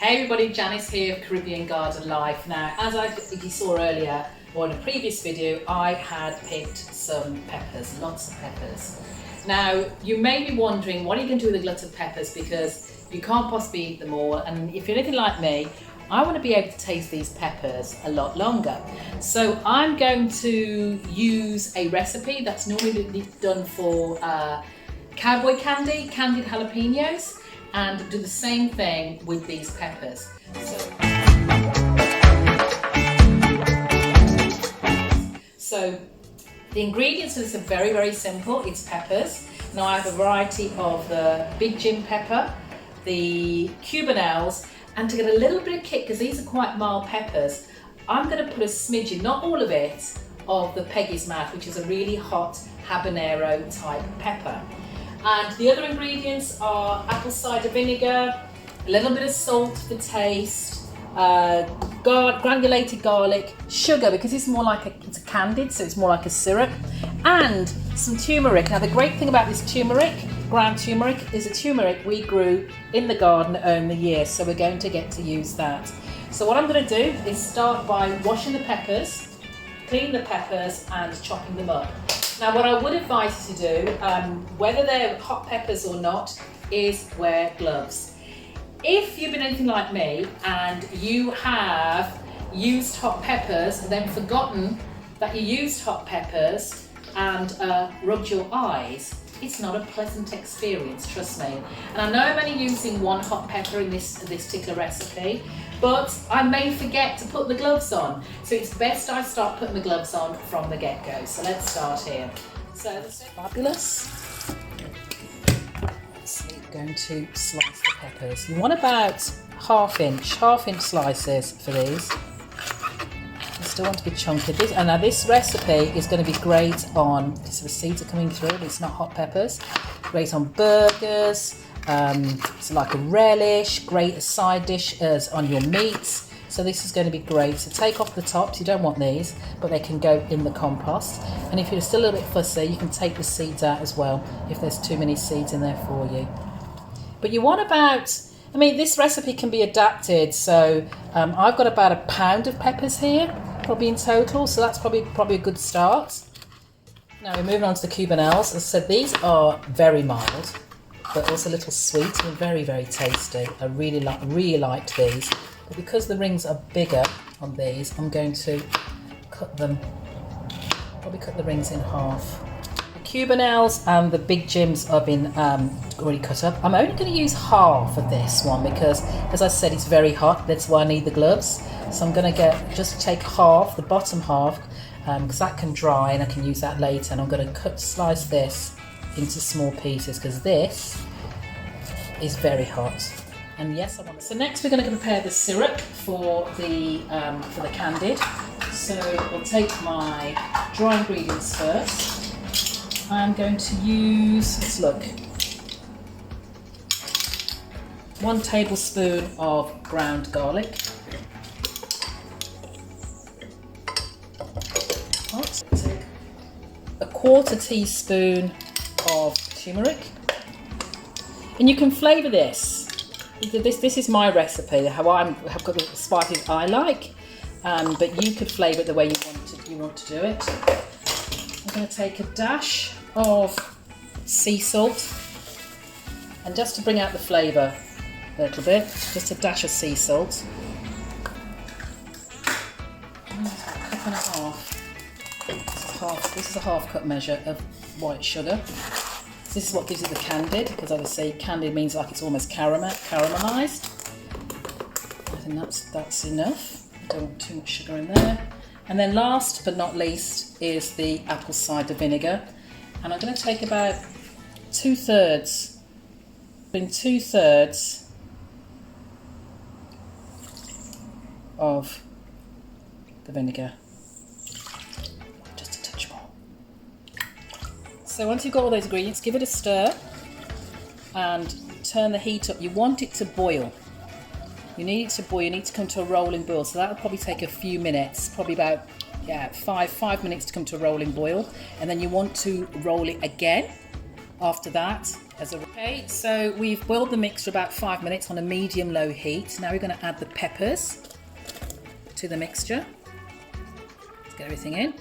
Hey everybody, Janice here of Caribbean Garden Life. Now, as you saw earlier, or in a previous video, I had picked some peppers, lots of peppers. Now, you may be wondering, what are you going to do with a glut of peppers, because you can't possibly eat them all, and if you're anything like me, I want to be able to taste these peppers a lot longer. So I'm going to use a recipe that's normally done for Cowboy Candy, candied jalapenos, and do the same thing with these peppers. So the ingredients for this are very, very simple. It's peppers. Now I have a variety of the Big Jim pepper, the Cubanelles, and to get a little bit of kick, because these are quite mild peppers, I'm going to put a smidgen, not all of it, of the Peggy's Mouth, which is a really hot habanero type pepper. And the other ingredients are apple cider vinegar, a little bit of salt for taste, granulated garlic, sugar, because it's more like it's a candied, so it's more like a syrup, and some turmeric. Now the great thing about this turmeric, ground turmeric, is a turmeric we grew in the garden earlier the year, so we're going to get to use that. So what I'm going to do is start by washing the peppers, cleaning the peppers, and chopping them up. Now what I would advise you to do, whether they're hot peppers or not, is wear gloves. If you've been anything like me and you have used hot peppers and then forgotten that you used hot peppers and rubbed your eyes, it's not a pleasant experience, trust me. And I know I'm only using one hot pepper in this particular recipe, but I may forget to put the gloves on. So it's best I start putting the gloves on from the get-go. So let's start here. So this is fabulous. So you're going to slice the peppers. You want about half inch slices for these. You still want to be chunky. And now this recipe is going to be great on, because the seeds are coming through, it's not hot peppers, great on burgers, it's like a relish, great as side dish as on your meats. So this is going to be great. So take off the tops, you don't want these, but they can go in the compost. And if you're still a little bit fussy, you can take the seeds out as well, if there's too many seeds in there for you. But you want about, I mean, this recipe can be adapted, so I've got about a pound of peppers here, probably in total, so that's probably a good start. Now we're moving on to the Cubanelles. As I said, these are very mild, but also a little sweet and very, very tasty. I really liked these, but because the rings are bigger on these, I'm going to probably cut the rings in half. The Cubanelles and the Big Jims have been already cut up. I'm only going to use half of this one because, as I said, it's very hot. That's why I need the gloves. So I'm going to just take half, the bottom half, because that can dry and I can use that later. And I'm going to slice this into small pieces because this is very hot. And yes, I want. So next we're going to prepare the syrup for the candied. So I'll take my dry ingredients first. I'm going to use, let's look, 1 tablespoon of ground garlic. Take a 1/4 teaspoon of turmeric. And you can flavour this. This is my recipe, how I've got the spices I like, but you could flavour it the way you want to do it. I'm going to take a dash of sea salt, and just to bring out the flavour a little bit, just a dash of sea salt. And a cup and a half. This is a half cup measure of white sugar. This is what gives it the candied, because obviously candied means like it's almost caramelised. I think that's enough. I don't want too much sugar in there. And then last but not least is the apple cider vinegar. And I'm going to take about 2/3 of the vinegar. Just a touch more. So once you've got all those ingredients, give it a stir and turn the heat up. You want it to boil. You need it to boil. You need to come to a rolling boil. So that'll probably take a few minutes, probably about 5 minutes to come to a rolling boil. And then you want to roll it again after that Okay, so we've boiled the mix for about 5 minutes on a medium-low heat. Now we're going to add the peppers to the mixture. Let's get everything in.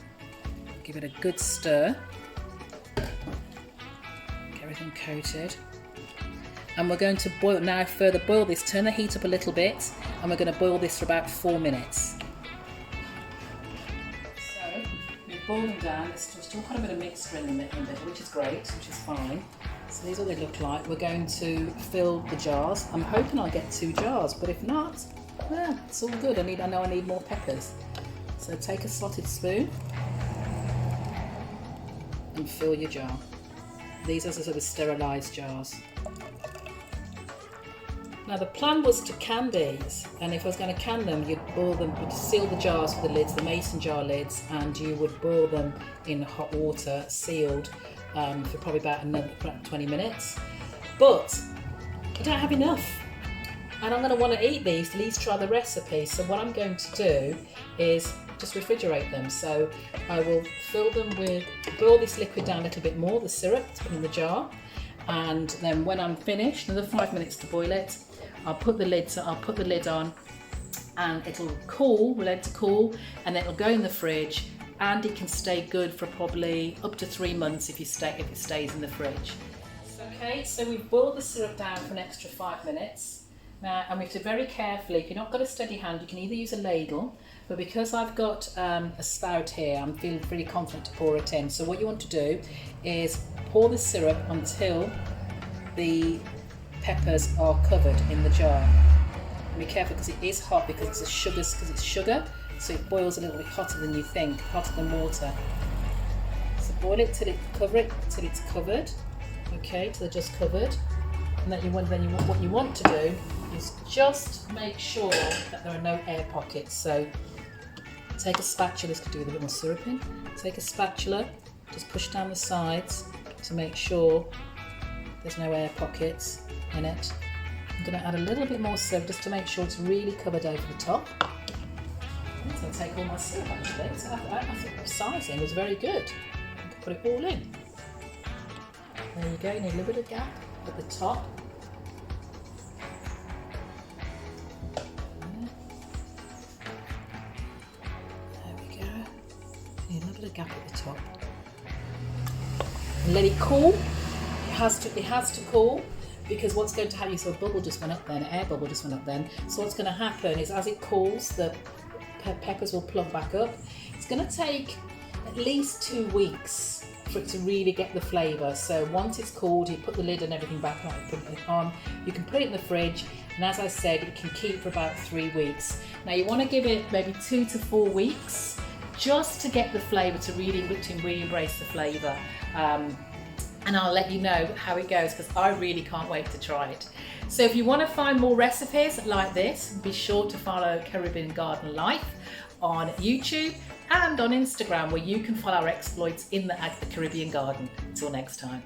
Give it a good stir. Get everything coated. And we're going to boil this, turn the heat up a little bit, and we're going to boil this for about 4 minutes. So, we've boiled them down. There's still quite a bit of mixture in the middle, which is great, which is fine. So these are what they look like. We're going to fill the jars. I'm hoping I'll get 2 jars, but if not, well, it's all good. I know I need more peppers. So take a slotted spoon and fill your jar. These are sort of sterilised jars. Now the plan was to can these, and if I was going to can them, you'd boil them, you'd seal the jars with the lids, the mason jar lids, and you would boil them in hot water, sealed, for probably about another 20 minutes. But I don't have enough, and I'm going to want to eat these to at least try the recipe. So what I'm going to do is just refrigerate them. So I will fill them with, boil this liquid down a little bit more, the syrup, to put in the jar, and then when I'm finished, another 5 minutes to boil it, I'll put the lid on, and it'll cool, we'll let it cool, and then it'll go in the fridge, and it can stay good for probably up to 3 months if it stays in the fridge. Okay, so we've boiled the syrup down for an extra 5 minutes. Now, and we have to very carefully, if you've not got a steady hand, you can either use a ladle, but because I've got a spout here, I'm feeling pretty confident to pour it in. So what you want to do is pour the syrup until the peppers are covered in the jar. And be careful because it is hot, because it's sugar, so it boils a little bit hotter than you think, hotter than water. So boil it till it's covered. Okay, till they're just covered. And then what you want to do is just make sure that there are no air pockets. So take a spatula, this could do with a bit more syrup in. Take a spatula, just push down the sides to make sure there's no air pockets in it. I'm going to add a little bit more syrup just to make sure it's really covered over the top. I'm going to take all my syrup actually. So I think the sizing was very good. I can put it all in. There you go, you need a little bit of gap at the top. There we go. Need a little bit of gap at the top. And let it cool. It has to cool, because what's going to happen, so a bubble just went up then, an air bubble just went up then. So what's going to happen is as it cools, the peppers will plug back up. It's going to take at least 2 weeks for it to really get the flavour. So once it's cooled, you put the lid and everything back on. You can put it in the fridge, and as I said, it can keep for about 3 weeks. Now you want to give it maybe 2 to 4 weeks just to get the flavour to really embrace the flavour. And I'll let you know how it goes, because I really can't wait to try it. So if you want to find more recipes like this, be sure to follow Caribbean Garden Life on YouTube and on Instagram, where you can follow our exploits in the Caribbean garden. Until next time.